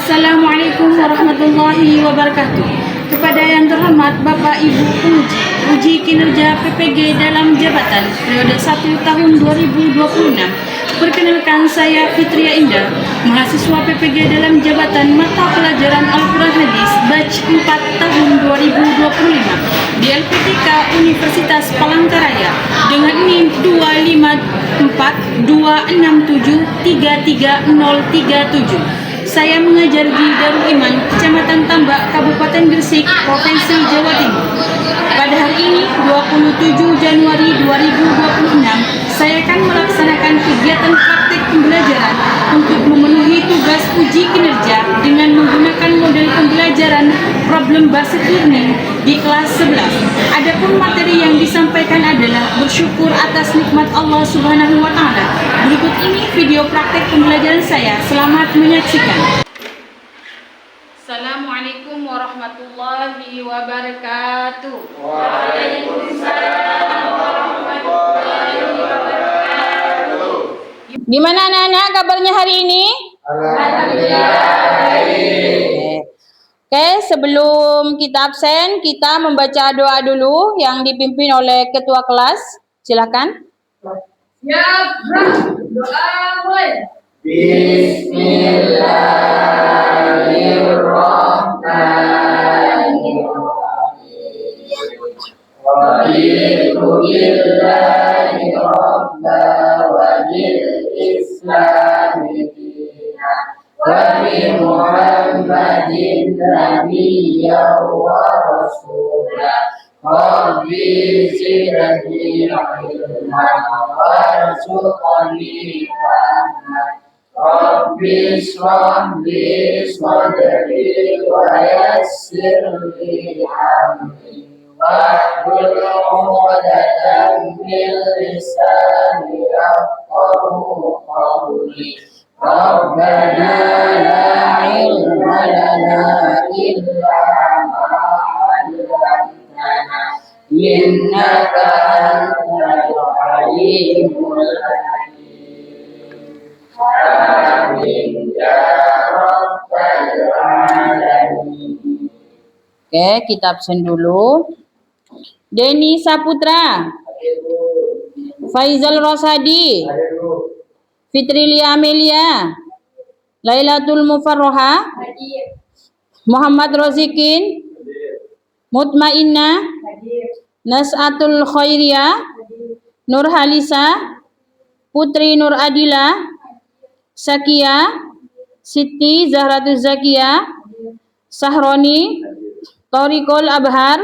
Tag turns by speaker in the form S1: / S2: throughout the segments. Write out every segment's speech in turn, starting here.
S1: Assalamualaikum warahmatullahi wabarakatuh. Kepada yang terhormat Bapak Ibu Penguji, uji kinerja PPG dalam jabatan periode 1 tahun 2026. Perkenalkan, saya Fitria Indah, mahasiswa PPG dalam jabatan mata pelajaran Al-Quran Hadis batch 4 tahun 2025 di LPTK Universitas Palangkaraya dengan NIM 25426733037. Saya mengajar di Darul Iman, Kecamatan Tambak, Kabupaten Gresik, Provinsi Jawa Timur. Pada hari ini, 27 Januari 2026, saya akan melaksanakan kegiatan praktik pembelajaran untuk memenuhi tugas uji kinerja dengan menggunakan model pembelajaran problem based learning di kelas 11. Adapun materi yang disampaikan adalah bersyukur atas nikmat Allah Subhanahu wa Ta'ala. Berikut ini video praktek pembelajaran saya. Selamat menyaksikan. Assalamualaikum warahmatullahi wabarakatuh. Waalaikumsalam warahmatullahi wabarakatuh. Gimana anak-anak kabarnya hari ini? Alhamdulillah baik. Oke, sebelum kita absen, kita membaca doa dulu yang dipimpin oleh ketua kelas. Silakan. Siap, doa mulai.
S2: Muhammadin nabiyya wa rasulah Rabbi zidni ilma warzuqni fahma Rabbi shrah li sadri wa yassir li amri wahlul 'uqdatam min lisani yafqahu qawli Rabbana la ilma lana illa ma 'allamtana innaka antal alimul hakim. Amin ya rabbal alamin.
S1: Oke, kita absen dulu. Deni Saputra, Faizal Rosadi, Fitrilia Amelia, Lailatul Mufarroha, Muhammad Rozikin, Mutmainnah, Nas'atul Khairiyah, Nur Halisa, Putri Nur Adila, Sakia, Siti Zahratul Zakia, Sahroni, Torikul Abhar,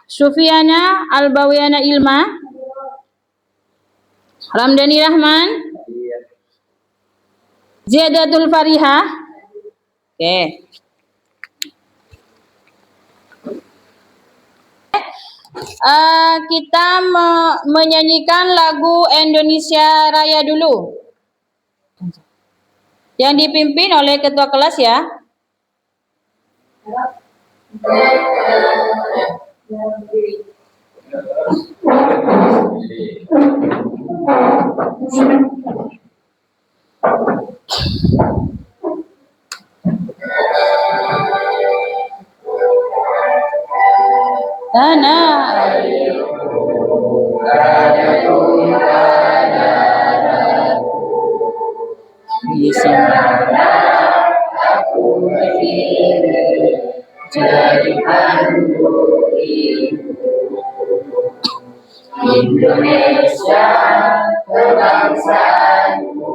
S1: Sufiana Albawiana Ilma, Ramdhani Rahman, Ziyadatul Farihah. Oke. Kita menyanyikan lagu Indonesia Raya dulu. Yang dipimpin oleh ketua kelas ya.
S2: Indonesia kebangsaanku,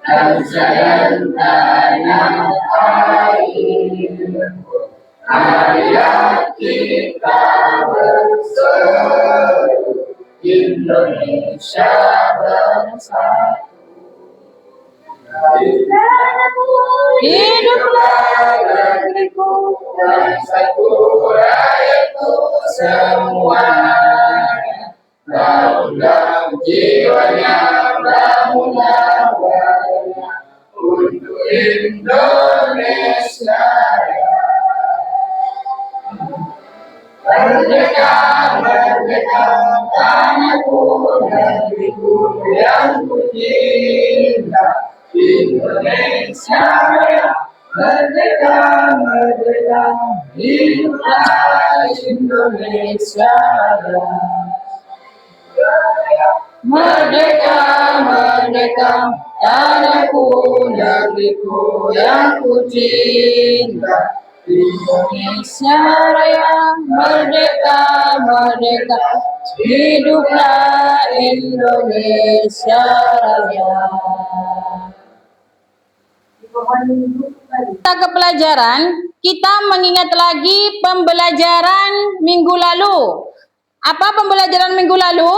S2: bangsa dan tanah airku. Marilah kita bersatu, Indonesia bersatu. Hiduplah negeriku, bangsaku, rakyatku semuanya. Bangunlah jiwanya, bangunlah warga untuk Indonesia. Merdeka, merdeka, tanahku, negeriku yang ku cinta. Indonesia
S1: Indonesia.
S2: Merdeka, merdeka, hiduplah Indonesia Raya. Merdeka, merdeka, tanahku, negeriku yang ku cinta. Indonesia Raya, merdeka, merdeka, hiduplah Indonesia Raya.
S1: Kita ke pelajaran, kita mengingat lagi pembelajaran minggu lalu. Apa pembelajaran minggu lalu?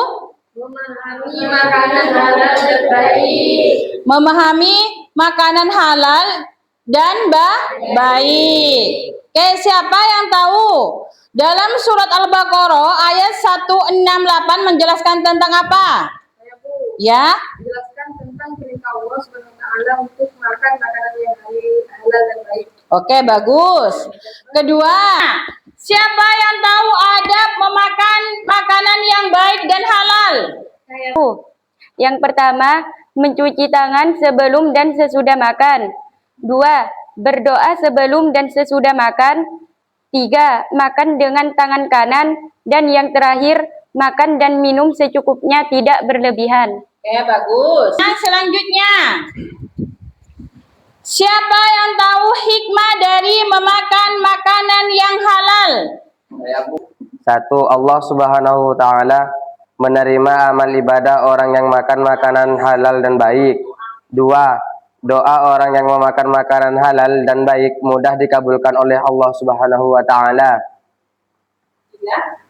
S2: Memahami makanan halal dan baik.
S1: Memahami makanan halal dan baik. Oke, siapa yang tahu? Dalam surat Al-Baqarah ayat 168 menjelaskan tentang apa? Ya.
S3: Menjelaskan tentang perintah Allah Subhanahu wa taala untuk makan makanan yang halal dan baik.
S1: Oke, bagus. Kedua, siapa yang tahu adab memakan makanan yang baik dan halal?
S4: Yang pertama, mencuci tangan sebelum dan sesudah makan. 2. Berdoa sebelum dan sesudah makan. 3. Makan dengan tangan kanan. Dan yang terakhir, makan dan minum secukupnya, tidak berlebihan.
S1: Oke, bagus. Nah, selanjutnya, siapa yang tahu hikmah dari memakan makanan yang halal?
S5: 1. Allah Subhanahu wa taala menerima amal ibadah orang yang makan makanan halal dan baik. 2. Doa orang yang memakan makanan halal dan baik mudah dikabulkan oleh Allah Subhanahu wa taala.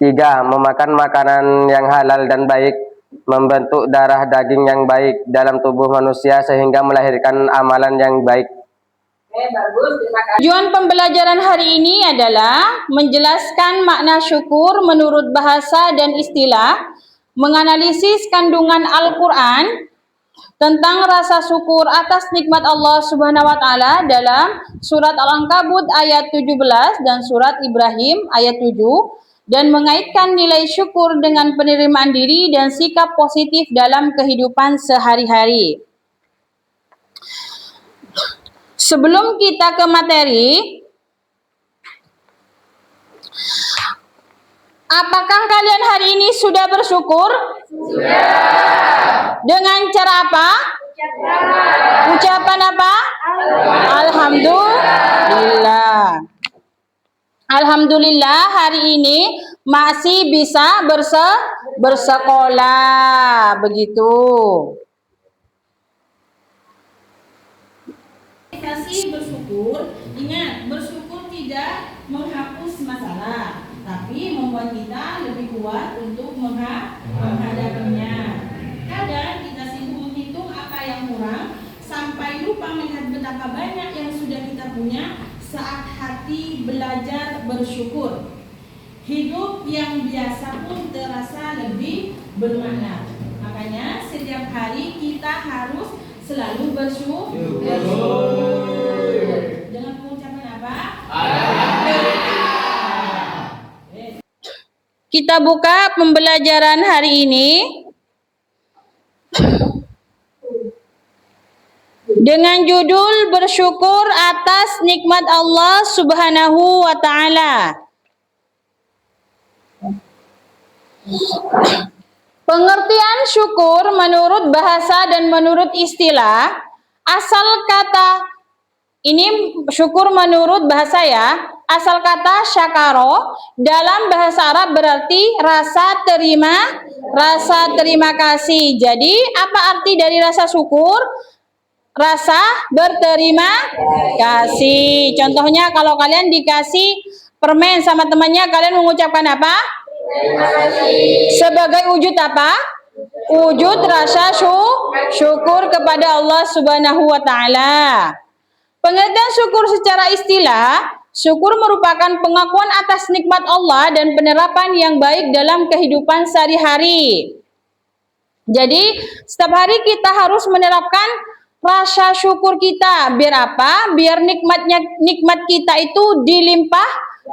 S5: 3. Memakan makanan yang halal dan baik membentuk darah daging yang baik dalam tubuh manusia sehingga melahirkan amalan yang baik.
S1: Tujuan pembelajaran hari ini adalah menjelaskan makna syukur menurut bahasa dan istilah, menganalisis kandungan Al-Quran tentang rasa syukur atas nikmat Allah Subhanahu wa taala dalam surat Al-Ankabut ayat 17 dan surat Ibrahim ayat 7, dan mengaitkan nilai syukur dengan penerimaan diri dan sikap positif dalam kehidupan sehari-hari. Sebelum kita ke materi, apakah kalian hari ini sudah bersyukur? Sudah. Dengan cara apa? Ucapan apa? Alhamdulillah. Alhamdulillah hari ini masih bisa bersekolah, begitu. Kasih bersyukur, ingat bersyukur tidak menghapus masalah, tapi membuat kita lebih kuat untuk menghadapinya. Kadang kita sibuk menghitung apa yang kurang sampai lupa melihat betapa banyak yang sudah kita punya saat hati belajar bersyukur. Hidup yang biasa pun terasa lebih bermakna. Makanya setiap hari kita harus selalu bersyukur. Dengan pengucapan apa? Kita buka pembelajaran hari ini dengan judul bersyukur atas nikmat Allah Subhanahu wa taala. Pengertian syukur menurut bahasa dan menurut istilah, asal kata ini syukur menurut bahasa ya, asal kata syakaro dalam bahasa Arab berarti rasa terima kasih. Jadi apa arti dari rasa syukur? Rasa berterima kasih. Contohnya kalau kalian dikasih permen sama temannya, kalian mengucapkan apa?
S2: Terima kasih.
S1: Sebagai wujud apa? Wujud rasa syukur kepada Allah Subhanahu wa taala. Pengertian syukur secara istilah, syukur merupakan pengakuan atas nikmat Allah dan penerapan yang baik dalam kehidupan sehari-hari. Jadi, setiap hari kita harus menerapkan rasa syukur kita. Biar apa? Biar nikmat kita itu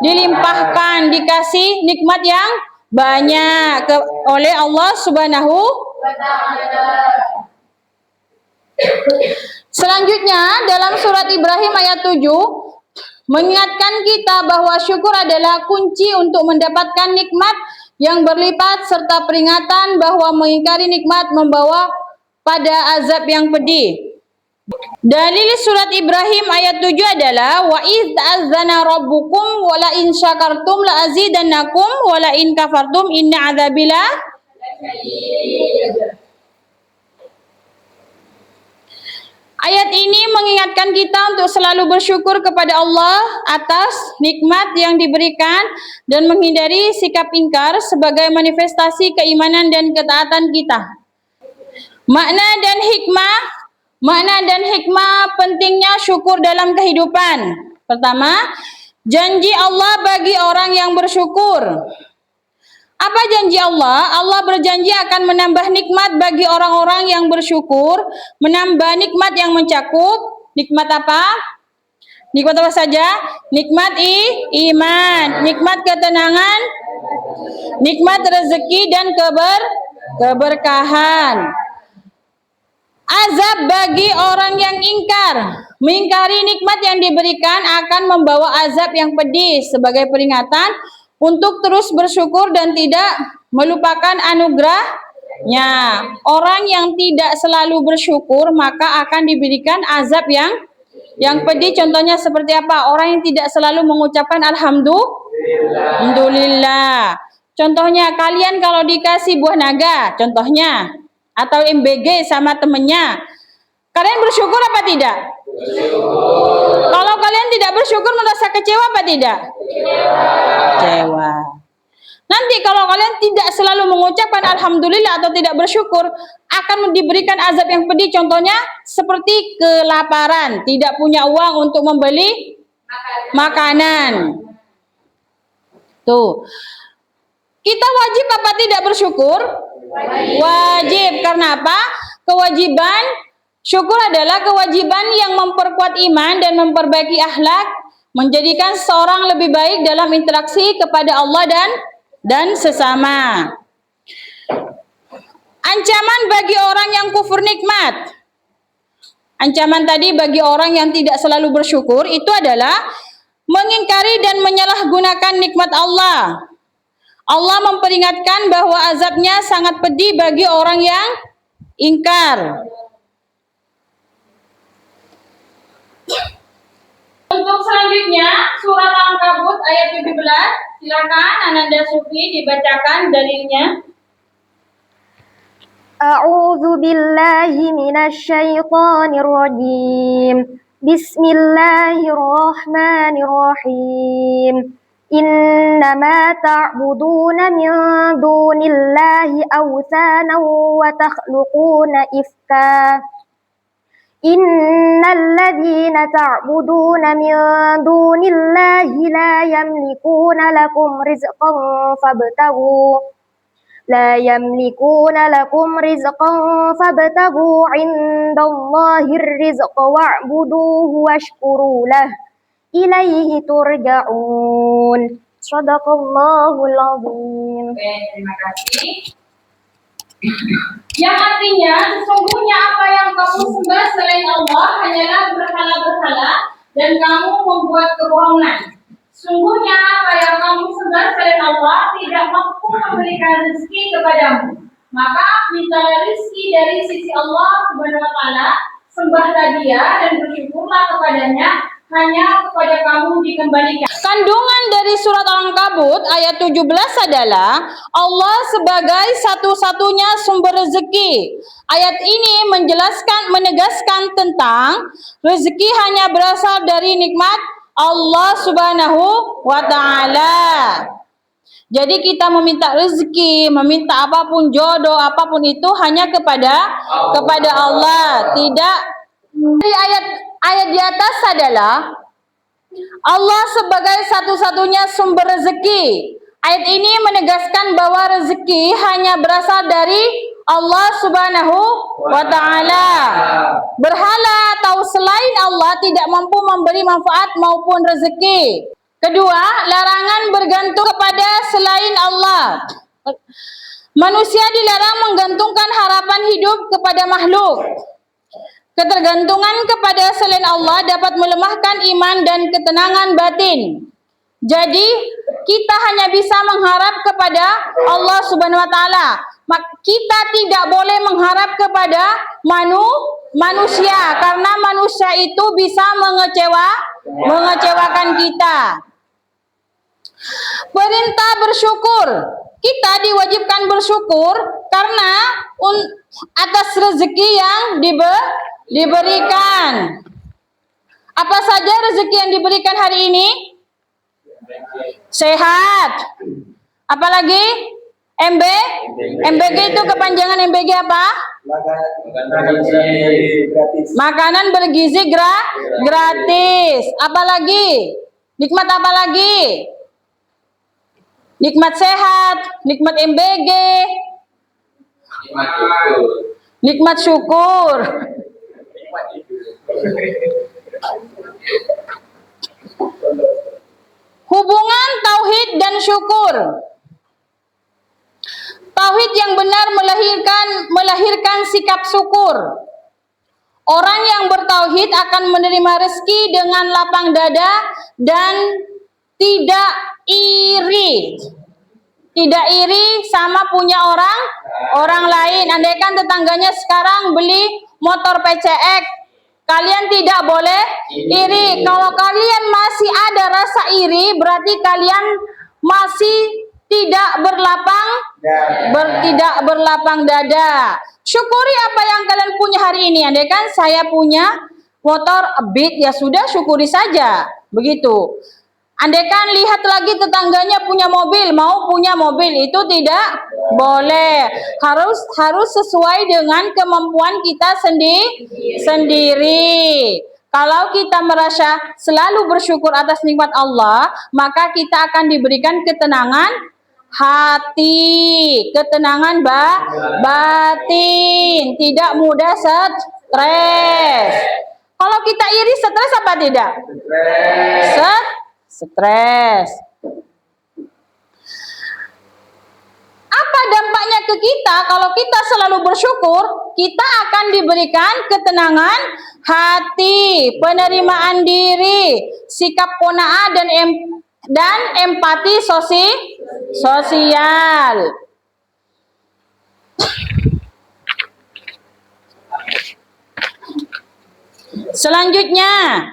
S1: dilimpahkan, dikasih nikmat yang banyak oleh Allah Subhanahu wa taala.
S6: Selanjutnya dalam surat Ibrahim ayat 7 mengingatkan kita bahwa syukur adalah kunci untuk mendapatkan nikmat yang berlipat serta peringatan bahwa mengingkari nikmat membawa pada azab yang pedih. Dalil surat Ibrahim ayat 7 adalah wa idz ta'azzana rabbukum wa la in syakartum la azidannakum wa la in kafartum inna adzabila. Ayat ini mengingatkan kita untuk selalu bersyukur kepada Allah atas nikmat yang diberikan dan menghindari sikap ingkar sebagai manifestasi keimanan dan ketaatan kita. Makna dan hikmah pentingnya syukur dalam kehidupan. Pertama, janji Allah bagi orang yang bersyukur. Apa janji Allah? Allah berjanji akan menambah nikmat bagi orang-orang yang bersyukur, menambah nikmat yang mencakup. Nikmat apa? Nikmat apa saja? Nikmat iman, nikmat ketenangan, nikmat rezeki dan keberkahan. Azab bagi orang yang ingkar. Mengingkari nikmat yang diberikan akan membawa azab yang pedih sebagai peringatan untuk terus bersyukur dan tidak melupakan anugerahnya. Orang yang tidak selalu bersyukur maka akan diberikan azab yang pedih. Contohnya seperti apa? Orang yang tidak selalu mengucapkan alhamdulillah. Contohnya kalian kalau dikasih buah naga, contohnya, atau MBG sama temennya, kalian bersyukur apa tidak? Kalau kalian tidak bersyukur merasa kecewa apa tidak? Kecewa. Nanti kalau kalian tidak selalu mengucapkan alhamdulillah atau tidak bersyukur, akan diberikan azab yang pedih. Contohnya seperti kelaparan, tidak punya uang untuk membeli makanan. Tuh. Kita wajib apa tidak bersyukur? Wajib. Karena apa? Kewajiban syukur adalah kewajiban yang memperkuat iman dan memperbaiki akhlak, menjadikan seorang lebih baik dalam interaksi kepada Allah dan sesama. Ancaman bagi orang yang kufur nikmat. Ancaman tadi bagi orang yang tidak selalu bersyukur itu adalah mengingkari dan menyalahgunakan nikmat Allah. Allah memperingatkan bahwa azabnya sangat pedih bagi orang yang ingkar. Untuk selanjutnya, surat Al-Ankabut ayat 17. Silakan Ananda Sufi dibacakan dalilnya.
S4: A'udzu billahi minasy syaithanir rajim. Bismillahirrahmanirrahim. Innama ta'buduna min dunillahi awthanan wa takhluquna ifka. Innal ladzina ta'buduna min dunillahi la yamlikuna lakum rizqan fabtaghu 'indallahir rizqa wa'buduhu washkuru lahu ilaihi turja'un. Shadaqallahul azim.
S6: Oke, terima kasih. Yang artinya sesungguhnya apa yang kamu sembah selain Allah hanyalah berhala-berhala dan kamu membuat kebohongan. Sungguhnya apa yang kamu sembah selain Allah tidak mampu memberikan rezeki kepadamu. Maka mintalah rezeki dari sisi Allah Subhanahu wa taala, sembahlah Dia dan bersyukurlah kepadanya, hanya kepada kamu dikembalikan. Kandungan dari surat Al-Ankabut ayat 17 adalah Allah sebagai satu-satunya sumber rezeki. Ayat ini menegaskan tentang rezeki hanya berasal dari nikmat Allah Subhanahu wa taala. Jadi kita meminta rezeki, meminta apapun, jodoh, apapun itu hanya kepada Allah. Tidak. Dari ayat di atas adalah Allah sebagai satu-satunya sumber rezeki. Ayat ini menegaskan bahwa rezeki hanya berasal dari Allah Subhanahu wa taala. Berhala atau selain Allah tidak mampu memberi manfaat maupun rezeki. Kedua, larangan bergantung kepada selain Allah. Manusia dilarang menggantungkan harapan hidup kepada makhluk.
S1: Ketergantungan kepada selain Allah dapat melemahkan iman dan ketenangan batin. Jadi kita hanya bisa mengharap kepada Allah Subhanahu wa taala. Kita tidak boleh mengharap kepada manusia karena manusia itu bisa mengecewakan kita. Perintah bersyukur. Kita diwajibkan bersyukur karena atas rezeki yang diberikan. Apa saja rezeki yang diberikan hari ini? Sehat. Apalagi? MBG itu kepanjangan MBG apa? Makanan bergizi gratis. Apalagi? Nikmat apa lagi? Nikmat sehat, nikmat MBG, nikmat syukur. Hubungan tauhid dan syukur. Tauhid yang benar melahirkan sikap syukur. Orang yang bertauhid akan menerima rezeki dengan lapang dada dan tidak iri. Tidak iri sama punya orang lain. Andaikan tetangganya sekarang beli motor PCX, kalian tidak boleh iri. Kalau kalian masih ada rasa iri, berarti kalian masih tidak berlapang dada. Syukuri apa yang kalian punya hari ini. Andaikan saya punya motor Beat, ya sudah, syukuri saja. Begitu. Andaikan lihat lagi tetangganya punya mobil, mau punya mobil, itu tidak boleh. Harus sesuai dengan kemampuan kita sendiri. Kalau kita merasa selalu bersyukur atas nikmat Allah, maka kita akan diberikan ketenangan hati, ketenangan batin, tidak mudah stres. Kalau kita iri, stres apa tidak? Stres. Apa dampaknya ke kita kalau kita selalu bersyukur? Kita akan diberikan ketenangan hati, penerimaan diri, sikap qanaah dan empati sosial. Selanjutnya,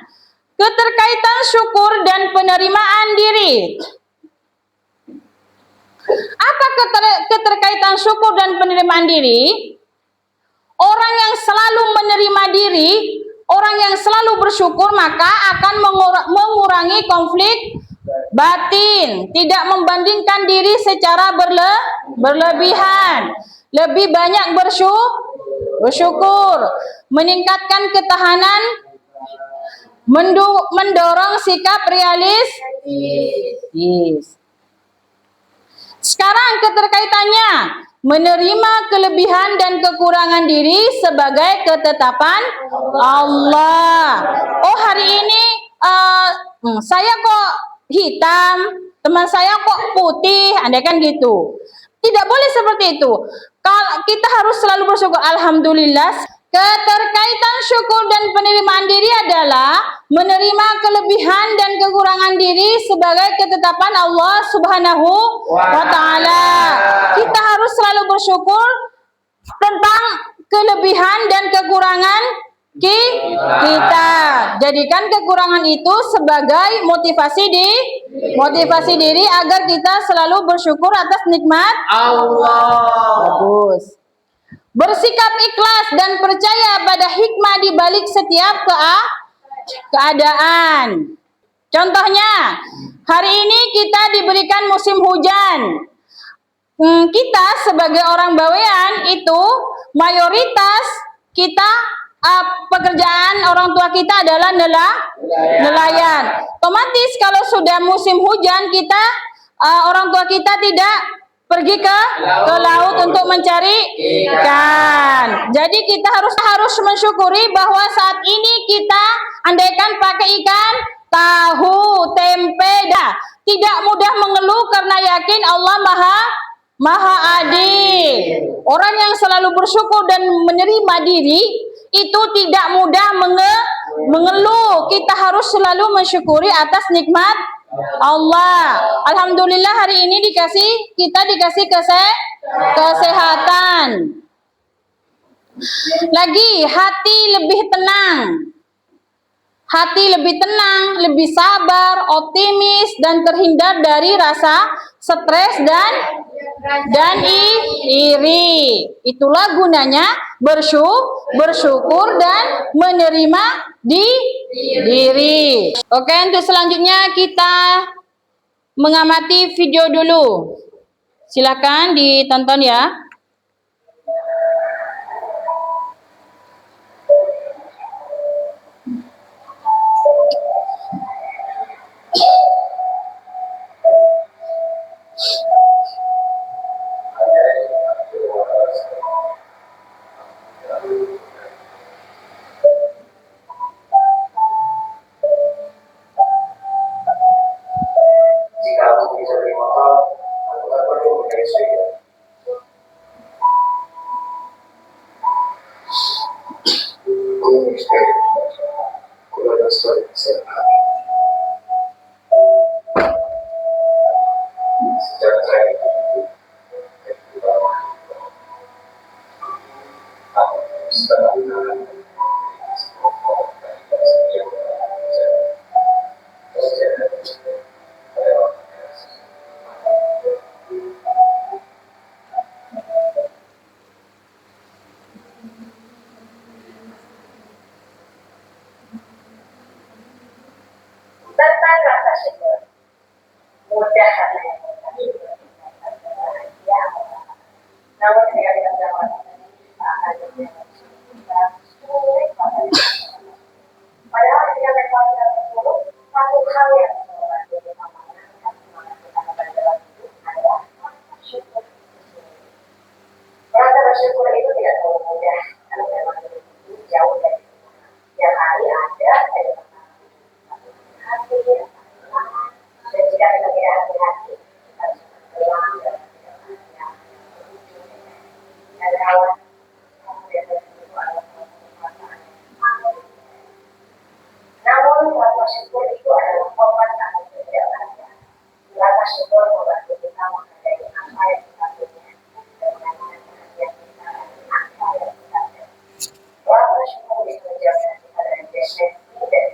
S1: keterkaitan syukur dan penerimaan diri. Apa keterkaitan syukur dan penerimaan diri? Orang yang selalu menerima diri, orang yang selalu bersyukur, maka akan mengurangi konflik batin, tidak membandingkan diri secara berlebihan, lebih banyak bersyukur, meningkatkan ketahanan, mendorong sikap realistis. Sekarang keterkaitannya, menerima kelebihan dan kekurangan diri sebagai ketetapan Allah. Oh, hari ini saya kok hitam, teman saya kok putih, andaikan gitu. Tidak boleh seperti itu. Kalau kita harus selalu bersyukur, alhamdulillah. Keterkaitan syukur dan penerimaan diri adalah menerima kelebihan dan kekurangan diri sebagai ketetapan Allah Subhanahu wa taala. Kita harus selalu bersyukur tentang kelebihan dan kekurangan kita. Jadikan kekurangan itu sebagai motivasi diri agar kita selalu bersyukur atas nikmat Allah. Bagus. Bersikap ikhlas dan percaya pada hikmah di balik setiap keadaan. Contohnya, hari ini kita diberikan musim hujan. Kita sebagai orang bawean itu mayoritas kita pekerjaan orang tua kita adalah nelayan. Otomatis kalau sudah musim hujan, kita orang tua kita tidak pergi ke laut untuk mencari ikan. Jadi kita harus mensyukuri bahwa saat ini kita andaikan pakai ikan, tahu, tempe, tidak mudah mengeluh karena yakin Allah Maha Adil. Orang yang selalu bersyukur dan menerima diri,
S6: itu tidak mudah mengeluh. Kita harus selalu mensyukuri atas nikmat Allah. Alhamdulillah hari ini kita dikasih kesehatan. Lagi hati lebih tenang. Hati lebih tenang, lebih sabar, optimis, dan terhindar dari rasa stres dan iri. Itulah gunanya bersyukur dan menerima diri. Oke, untuk selanjutnya kita mengamati video dulu. Silakan ditonton ya.
S5: Jika aku bisa beli motor, aku tak perlu mencari istri. Aku istri, aku ada sesuatu kesehatan. Sejak saya aku sekarang
S2: tentang rasa syukur. Mudah katanya. Namun ketika kita mendapat padahal ketika mereka tidak bersyukur, satu hal yang membantu kita menangkan semangat kita dalam hidup adalah rasa syukur. Rasa bersyukur itu tidak terlalu mudah kalau memang itu jauh dari yang hari ada dari hati dan jika kita tidak hati-hati kita harus berdoa dan kawan kemudian itu adalah perasaan. Namun rasa syukur itu adalah obat yang tidak ada. Rasa syukur membantu kita menghargai apa yang kita punya dan mengenai perhatian kita dan apa yang kita ada. Rasa syukur itu menjauhkan kita dari depresi dan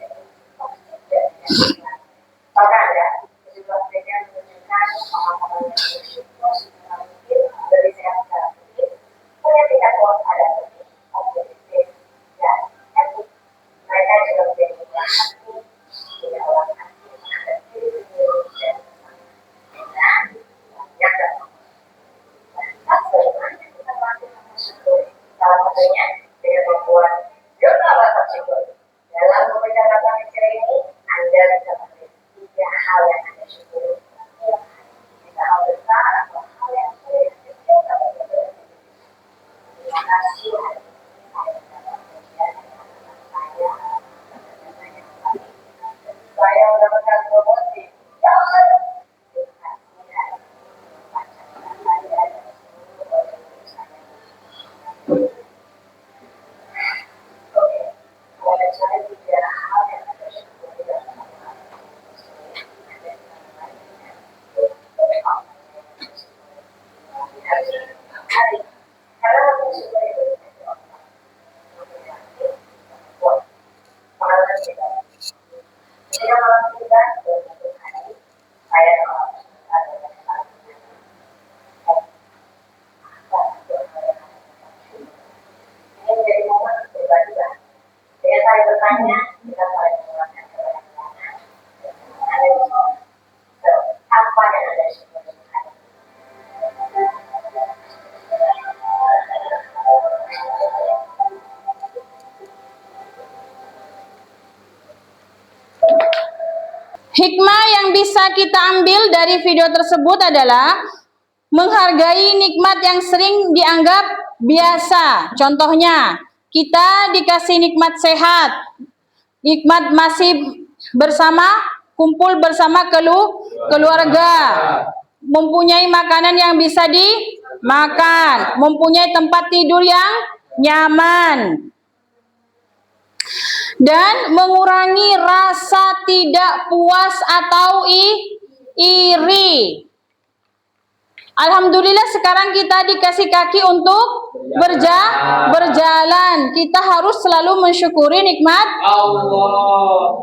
S2: maka ada sejumlah penelitian menunjukkan orang-orang yang bersyukur secara mungkin lebih sehat secara fisik, punya tingkat kewaspadaan lebih optimistis dan etik. Mereka juga menjadi murah hati, tidak orang hati terhadap diri sendiri dan dengan banyak dan lantas bagaimana kita melatih rasa syukur? Salah satunya dengan membuat jurnal rasa syukur. Dalam membaca kata mikir ini, Anda bisa menulis 3 hal yang Anda syukuri setiap hari. Bisa hal besar atau hal yang sulit kecil tapi berbeda. Terima kasih hari ini saya mendapat bagian dengan saya saya mendapatkan promosi. Jangan terima kasih hari ini membaca kata saya dan seluruh orang saya. Oke. Ada cara 3 hal yang Anda syukuri dalam hari. Karena bersyukur itu menjadi otak. Pengalaman kita. Ketika malam kita berbentuk hari, saya malam ada kesempatan. Ini menjadi momen untuk berbagi. Saya saling bertanya, kita saling menguatkan keberhasilan. Ada di sana. Apa yang Anda syukuri hari ini?
S6: Hikmah yang bisa kita ambil dari video tersebut adalah menghargai nikmat yang sering dianggap biasa. Contohnya, kita dikasih nikmat sehat, nikmat masih bersama, kumpul bersama keluarga, mempunyai makanan yang bisa dimakan, mempunyai tempat tidur yang nyaman,
S1: dan mengurangi rasa tidak puas atau iri. Alhamdulillah sekarang kita dikasih kaki untuk berjalan. Kita harus selalu mensyukuri nikmat Allah.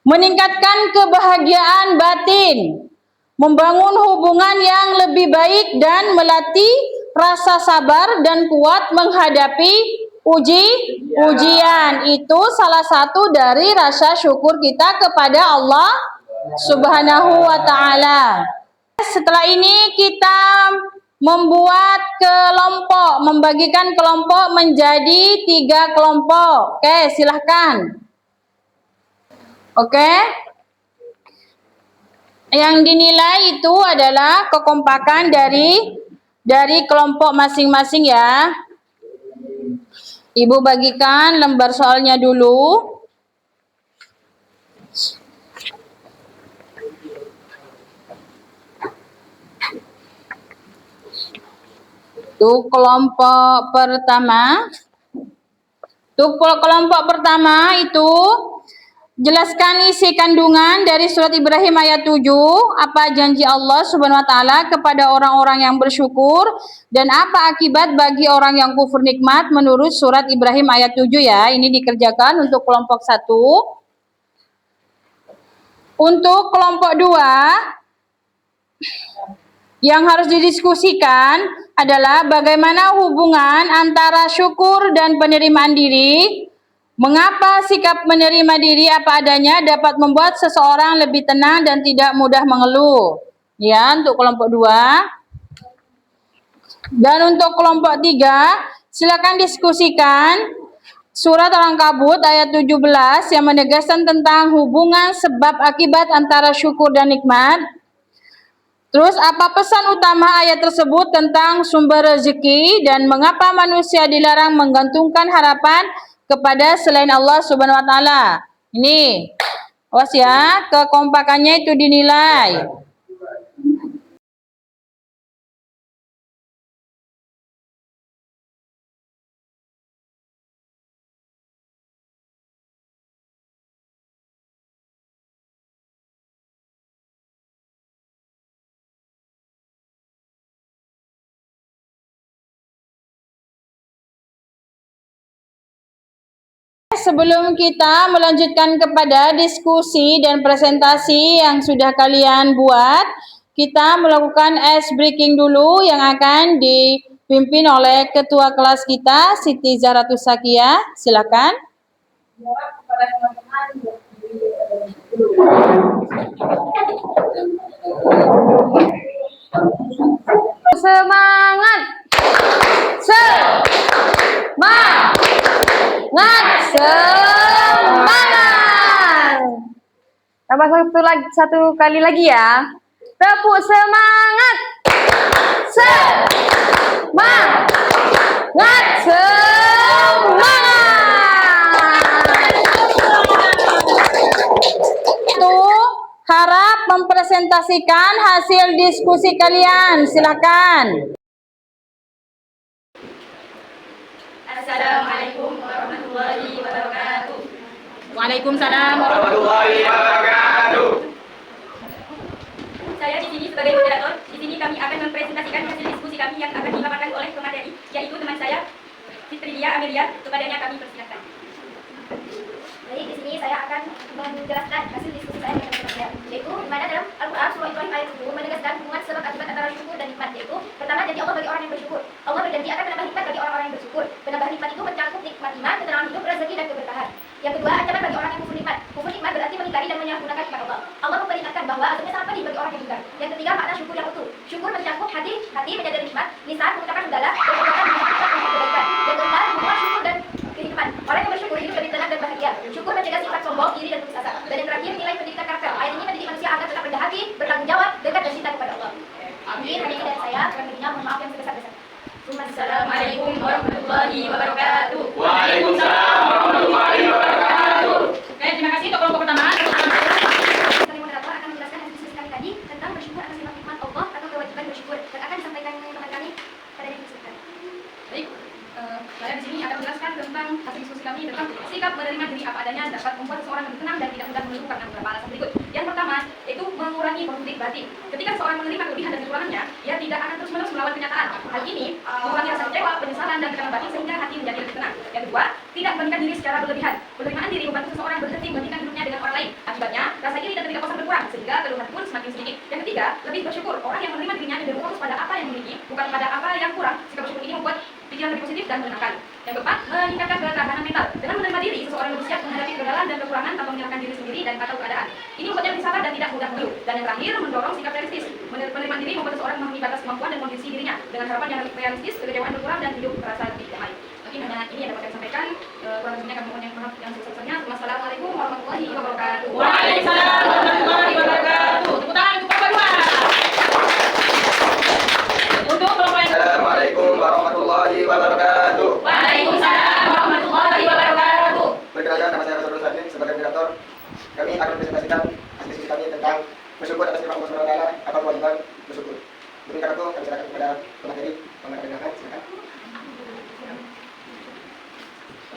S1: Meningkatkan kebahagiaan batin, membangun hubungan yang lebih baik dan melatih rasa sabar dan kuat menghadapi ujian. Itu salah satu dari rasa syukur kita kepada Allah Subhanahu wa taala. Setelah ini kita membuat kelompok, membagikan kelompok menjadi 3 kelompok. Oke, silahkan. Oke. Yang dinilai itu adalah kekompakan dari kelompok masing-masing ya. Ibu bagikan lembar soalnya dulu. Untuk kelompok pertama. Untuk kelompok pertama itu jelaskan isi kandungan dari surat Ibrahim ayat 7, apa janji Allah Subhanahu wa taala kepada orang-orang yang bersyukur dan apa akibat bagi orang yang kufur nikmat menurut surat Ibrahim ayat 7 ya. Ini dikerjakan untuk kelompok 1. Untuk kelompok 2 yang harus didiskusikan adalah bagaimana hubungan antara syukur dan penerimaan diri. Mengapa sikap menerima diri apa adanya dapat membuat seseorang lebih tenang dan tidak mudah mengeluh? Ya, untuk kelompok 2. Dan untuk kelompok 3, silakan diskusikan surat Al-Ankabut ayat 17 yang menegaskan tentang hubungan sebab akibat antara syukur dan nikmat. Terus apa pesan utama ayat tersebut tentang sumber rezeki dan mengapa manusia dilarang menggantungkan harapan kepada selain Allah Subhanahu wa taala. Ini awas ya, kekompakannya itu dinilai. Sebelum kita melanjutkan kepada diskusi dan presentasi yang sudah kalian buat, kita melakukan ice breaking dulu yang akan dipimpin oleh ketua kelas kita, Siti Zahratus Sakiyah. Silakan.
S3: Jawab kepada teman-teman.
S4: Semangat! Semangat! Tambah satu kali lagi ya. Tepuk semangat! Semangat!
S1: Itu harap mempresentasikan hasil diskusi kalian. Silakan.
S4: Assalamualaikum warahmatullahi wabarakatuh.
S1: Waalaikumsalam.
S4: Saya di sini sebagai moderator. Di sini kami akan mempresentasikan hasil diskusi kami yang akan dipaparkan oleh pemateri, yaitu teman saya, Fitrilia Amelia. Kepadanya kami persilakan.
S7: Baik, di sini saya akan menjelaskan hasil diskusi saya dengan teman saya, yaitu di mana dalam Al-Quran surah Ibrahim ayat 7 menegaskan hubungan sebab akibat antara syukur dan nikmat, yaitu pertama janji Allah bagi orang yang bersyukur. Allah berjanji akan menambah nikmat bagi orang-orang yang bersyukur. Menambah nikmat itu mencakup nikmat iman, ketenangan hidup, rezeki dan keberkahan. Yang kedua, ancaman bagi orang yang kufur nikmat. Kufur nikmat berarti mengingkari dan menyalahgunakan nikmat Allah. Allah memperingatkan bahwa azabnya sangat pedih bagi orang yang ingkar. Yang ketiga, makna syukur yang utuh. Syukur mencakup hati menyadari nikmat, lisan mengucapkan hamdalah, dan perbuatan mengucapkan kebaikan. Yang keempat, hubungan syukur dan kehidupan. Orang yang bersyukur hidup lebih tenang dan bahagia. Syukur mencegah sifat sombong, iri dan putus asa. Dan yang terakhir, nilai pendidikan karakter. Ayat ini mendidik manusia agar tetap rendah hati, bertanggung jawab, dekat dan cinta kepada Allah. Amin. Hanya ini dari saya. Kurang lebihnya mohon maaf yang sebesar-besarnya.
S4: Assalamualaikum warahmatullahi wabarakatuh.
S8: Waalaikumsalam warahmatullahi wabarakatuh.
S1: Oke, terima kasih untuk kelompok pertama.
S7: Kami moderator akan menjelaskan hasil diskusi kami tadi tentang bersyukur atas nikmat Allah atau kewajiban bersyukur dan akan disampaikan oleh teman kami pada diskusi kami.
S1: Baik, saya di sini akan
S7: menjelaskan tentang hasil diskusi kami tentang sikap menerima diri apa adanya dapat membuat seseorang lebih tenang dan tidak mudah mengeluh karena beberapa alasan berikut. Yang pertama, yaitu mengurangi konflik batin. Ketika seseorang menerima kelebihan dan kekurangannya, ia tidak akan terus-menerus melawan kenyataan. Hal ini mengurangi rasa kecewa, penyesalan, dan tekanan batin sehingga hati menjadi lebih tenang. Yang kedua, tidak membandingkan diri secara berlebihan. Penerimaan diri membantu seseorang berhenti membandingkan hidupnya dengan orang lain. Akibatnya, rasa iri dan ketidakpuasan berkurang sehingga keluhan pun semakin sedikit. Yang ketiga, lebih bersyukur. Orang yang menerima dirinya cenderung fokus pada apa yang dimiliki, bukan pada apa yang kurang. Sikap bersyukur ini membuat pikiran lebih positif dan menyenangkan. Yang keempat, meningkatkan ketahanan mental. Dengan menerima diri, seseorang lebih siap menghadapi kegagalan dan kekurangan tanpa menyalahkan diri sendiri dan atau keadaan. Ini membuatnya lebih sabar dan tidak mudah mengeluh. Dan yang terakhir, mendorong sikap realistis. Penerimaan diri membuat seseorang memahami batas kemampuan dan kondisi dirinya. Dengan harapan yang realistis, kekecewaan berkurang dan hidup terasa lebih damai. Mungkin hanya ini yang dapat saya sampaikan. Kurang lebihnya kami mohon yang maaf yang sebesar-besarnya. Wassalamualaikum warahmatullahi wabarakatuh.
S6: Waalaikumsalam warahmatullahi wabarakatuh. Tepuk tangan untuk Bapak Dua. Untuk kelompok yang
S5: Assalamualaikum warahmatullahi wabarakatuh.
S6: Waalaikumsalam warahmatullahi wabarakatuh.
S5: Perkenalkan, nama saya Rasul Sadin sebagai moderator. Kami akan mempresentasikan hasil diskusi kami tentang bersyukur atas firman Allah Subhanahu wa taala, apa kewajiban bersyukur. Demikian itu kami serahkan kepada pemateri pendengarkan, silakan.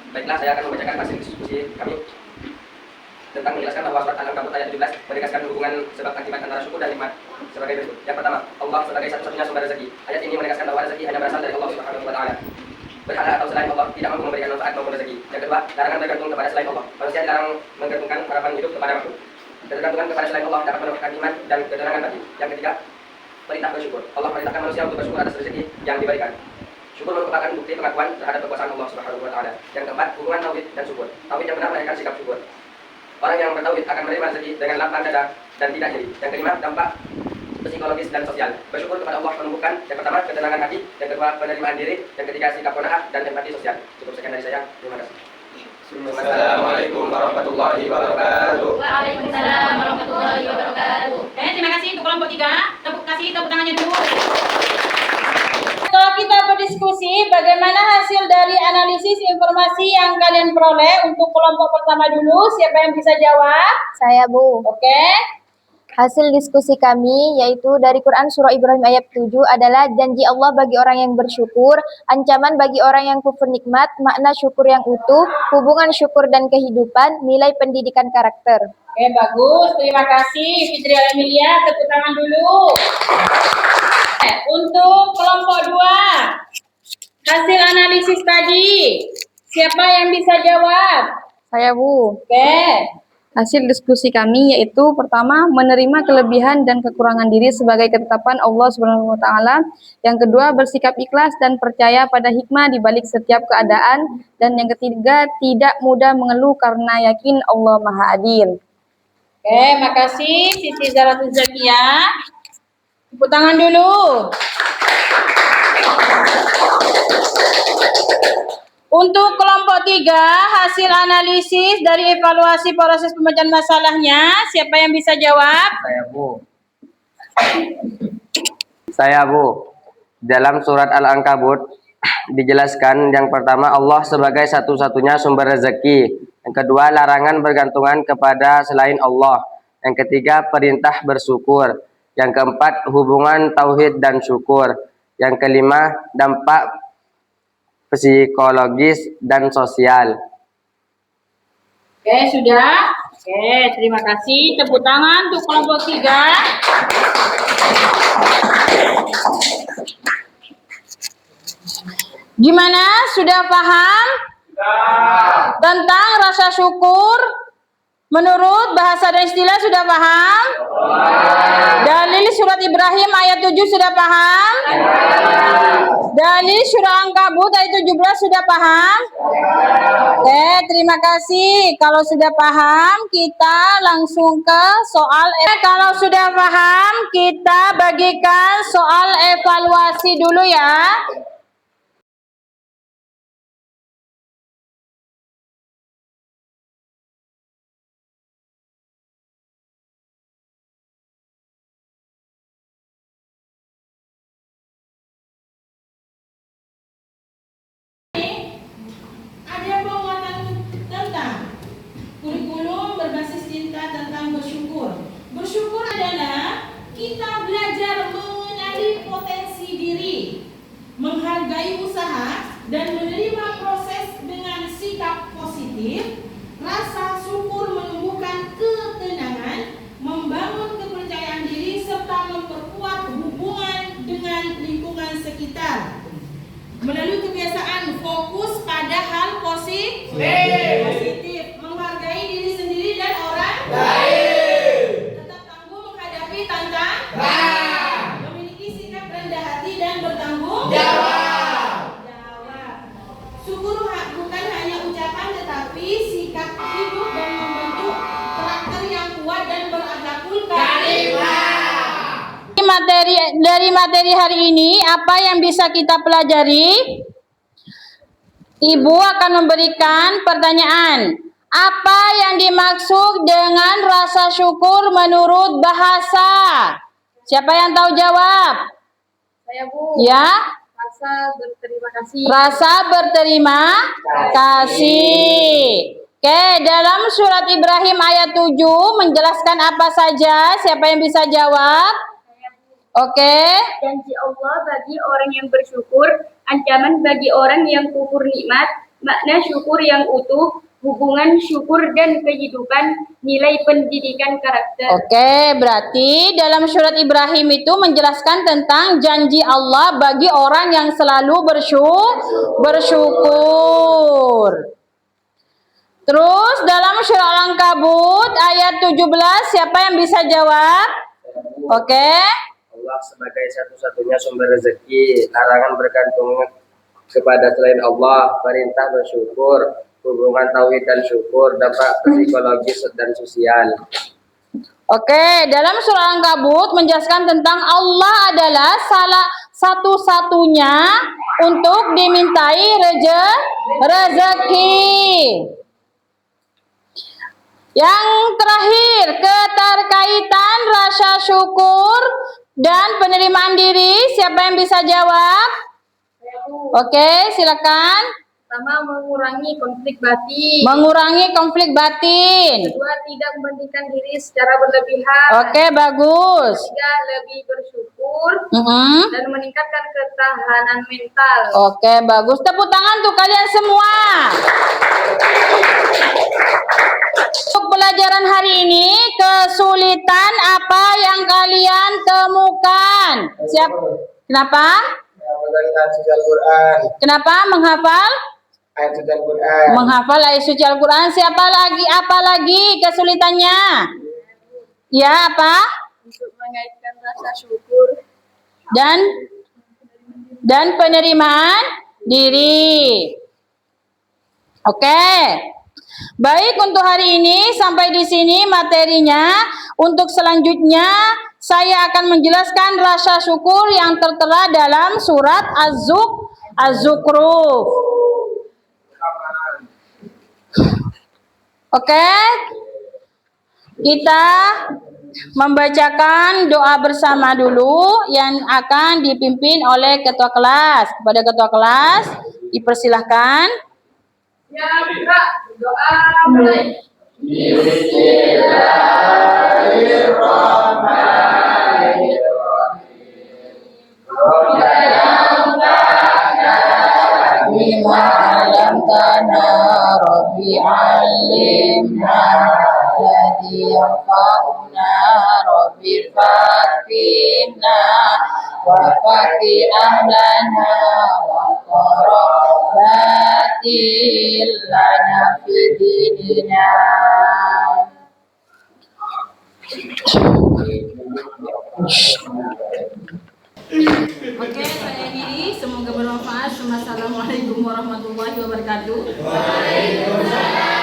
S5: Baiklah, saya akan membacakan hasil diskusi kami tentang menjelaskan bahwa surat Al-Ankabut ayat 17 menegaskan hubungan sebab akibat antara syukur dan nikmat sebagai berikut. Yang pertama, Allah sebagai satu-satunya sumber rezeki. Ayat ini menegaskan bahwa rezeki hanya berasal dari Allah Subhanahu wa taala. Berhala atau selain Allah tidak mampu memberikan manfaat maupun rezeki. Yang kedua, larangan bergantung kepada selain Allah. Manusia dilarang menggantungkan harapan hidup kepada makhluk. Ketergantungan kepada selain Allah dapat merugikan iman dan ketenangan batin. Yang ketiga, perintah bersyukur. Allah merintahkan manusia untuk bersyukur atas rezeki yang diberikan. Syukur merupakan bukti pengakuan terhadap kekuasaan Allah Subhanahu wa taala. Yang keempat, hubungan tauhid dan syukur. Tauhid yang benar melahirkan sikap syukur. Orang yang bertauhid akan menerima rezeki dengan lapang dada dan tidak iri. Yang kelima, dampak psikologis dan sosial. Bersyukur kepada Allah menumbuhkan yang pertama ketenangan hati, yang kedua penerimaan diri, yang ketiga sikap qanaah dan empati sosial. Cukup sekian dari saya. Terima kasih. Assalamualaikum warahmatullahi wabarakatuh.
S6: Waalaikumsalam warahmatullahi wabarakatuh. Terima kasih untuk kelompok 3. Tepuk tangannya dulu. Setelah kita berdiskusi bagaimana hasil dari analisis informasi yang kalian peroleh untuk kelompok pertama dulu, siapa yang bisa jawab?
S7: Saya, Bu.
S6: Oke.
S7: Hasil diskusi kami yaitu dari Quran Surah Ibrahim ayat 7 adalah janji Allah bagi orang yang bersyukur, ancaman bagi orang yang kufur nikmat, makna syukur yang utuh, hubungan syukur dan kehidupan, nilai pendidikan karakter.
S6: Oke, bagus. Terima kasih Fitri Emilia. Tepuk tangan dulu. Untuk kelompok 2, hasil analisis tadi, siapa yang bisa jawab?
S4: Saya, Bu.
S6: Oke.
S4: Hasil diskusi kami yaitu pertama, menerima kelebihan dan kekurangan diri sebagai ketetapan Allah Subhanahu wa taala. Yang kedua, bersikap ikhlas dan percaya pada hikmah di balik setiap keadaan. Dan yang ketiga, tidak mudah mengeluh karena yakin Allah Maha Adil.
S6: Oke, makasih Siti Zaratul Zakiyah. Tepuk tangan dulu. Untuk kelompok 3, hasil analisis dari evaluasi proses pemecahan masalahnya, siapa yang bisa jawab?
S5: Saya, Bu. Dalam surat Al-Ankabut dijelaskan yang pertama Allah sebagai satu-satunya sumber rezeki. Yang kedua, larangan bergantungan kepada selain Allah. Yang ketiga, perintah bersyukur. Yang keempat, hubungan tauhid dan syukur. Yang kelima, dampak psikologis dan sosial.
S6: Oke, sudah. Oke, terima kasih. Tepuk tangan untuk kelompok 3. Gimana? Sudah paham? Tentang rasa syukur? Menurut bahasa dan istilah sudah paham? Dalil surat Ibrahim ayat 7 sudah paham? Dalil surah Ankabut ayat 17 sudah paham? Oke, terima kasih. Kalau sudah paham, kita langsung ke soal. Kalau sudah paham, kita bagikan soal evaluasi dulu ya. Kurikulum berbasis cinta tentang bersyukur. Bersyukur adalah kita belajar mengenali potensi diri, menghargai usaha, dan menerima proses Positif. Menghargai diri sendiri dan orang baik. Tetap tangguh menghadapi tantangan. Memiliki sikap rendah hati dan bertanggung jawab. Syukur bukan hanya ucapan tetapi sikap hidup dan membentuk karakter yang kuat dan berakhlakul karimah. Dari materi hari ini, apa yang bisa kita pelajari? Ibu akan memberikan pertanyaan. Apa yang dimaksud dengan rasa syukur menurut bahasa? Siapa yang tahu jawab?
S3: Saya Bu.
S6: Ya,
S3: Rasa berterima kasih.
S6: rasa berterima kasih. Oke, dalam surat Ibrahim ayat 7 menjelaskan apa saja? Siapa yang bisa jawab? Oke.
S4: Janji Allah bagi orang yang bersyukur, ancaman bagi orang yang kufur nikmat, makna syukur yang utuh, hubungan syukur dan kehidupan, nilai pendidikan karakter.
S6: Oke, berarti dalam surat Ibrahim itu menjelaskan tentang janji Allah bagi orang yang selalu bersyukur. Terus dalam surat Al-Ankabut ayat 17, siapa yang bisa jawab? Oke.
S5: Allah sebagai satu-satunya sumber rezeki, larangan bergantung kepada selain Allah, perintah bersyukur, hubungan tauhid dan syukur, dampak psikologis dan sosial.
S6: Oke, dalam surah Al-Ankabut menjelaskan tentang Allah adalah salah satu-satunya untuk dimintai rezeki. Yang terakhir, keterkaitan rasa syukur dan penerimaan diri. Siapa yang bisa jawab?
S3: Saya Bu.
S6: Oke, silakan.
S3: Pertama, mengurangi konflik batin.
S6: Mengurangi konflik batin.
S3: Kedua, tidak membandingkan diri secara berlebihan.
S6: Oke, bagus.
S3: Ketiga, lebih bersyukur
S6: Mhm.
S3: dan meningkatkan ketahanan mental.
S6: Oke, bagus. Tepuk tangan untuk kalian semua. Untuk pelajaran hari ini, kesulitan apa yang kalian temukan? Siap? Kenapa?
S5: Ayat suci Al-Quran.
S6: Kenapa menghafal?
S5: Ayat suci Al-Quran.
S6: Menghafal ayat suci Al-Quran. Siapa lagi? Apa lagi kesulitannya? Ya, apa?
S3: Untuk mengaitkan rasa syukur
S6: Dan penerimaan diri. Oke. Baik, untuk hari ini sampai di sini materinya. Untuk selanjutnya saya akan menjelaskan rasa syukur yang tertera dalam surat Az-Zukhruf. Oke. Kita membacakan doa bersama dulu yang akan dipimpin oleh ketua kelas. Kepada ketua kelas dipersilahkan.
S3: Ya, Kak, doa mulai.
S6: Rabbi alimna alladhi yanfa'una Rabbi fatina wa fati ahlana wa qarabatil lana fi dinina. Oke, saya akhiri. Semoga bermanfaat. Assalamualaikum warahmatullahi wabarakatuh. Waalaikumsalam.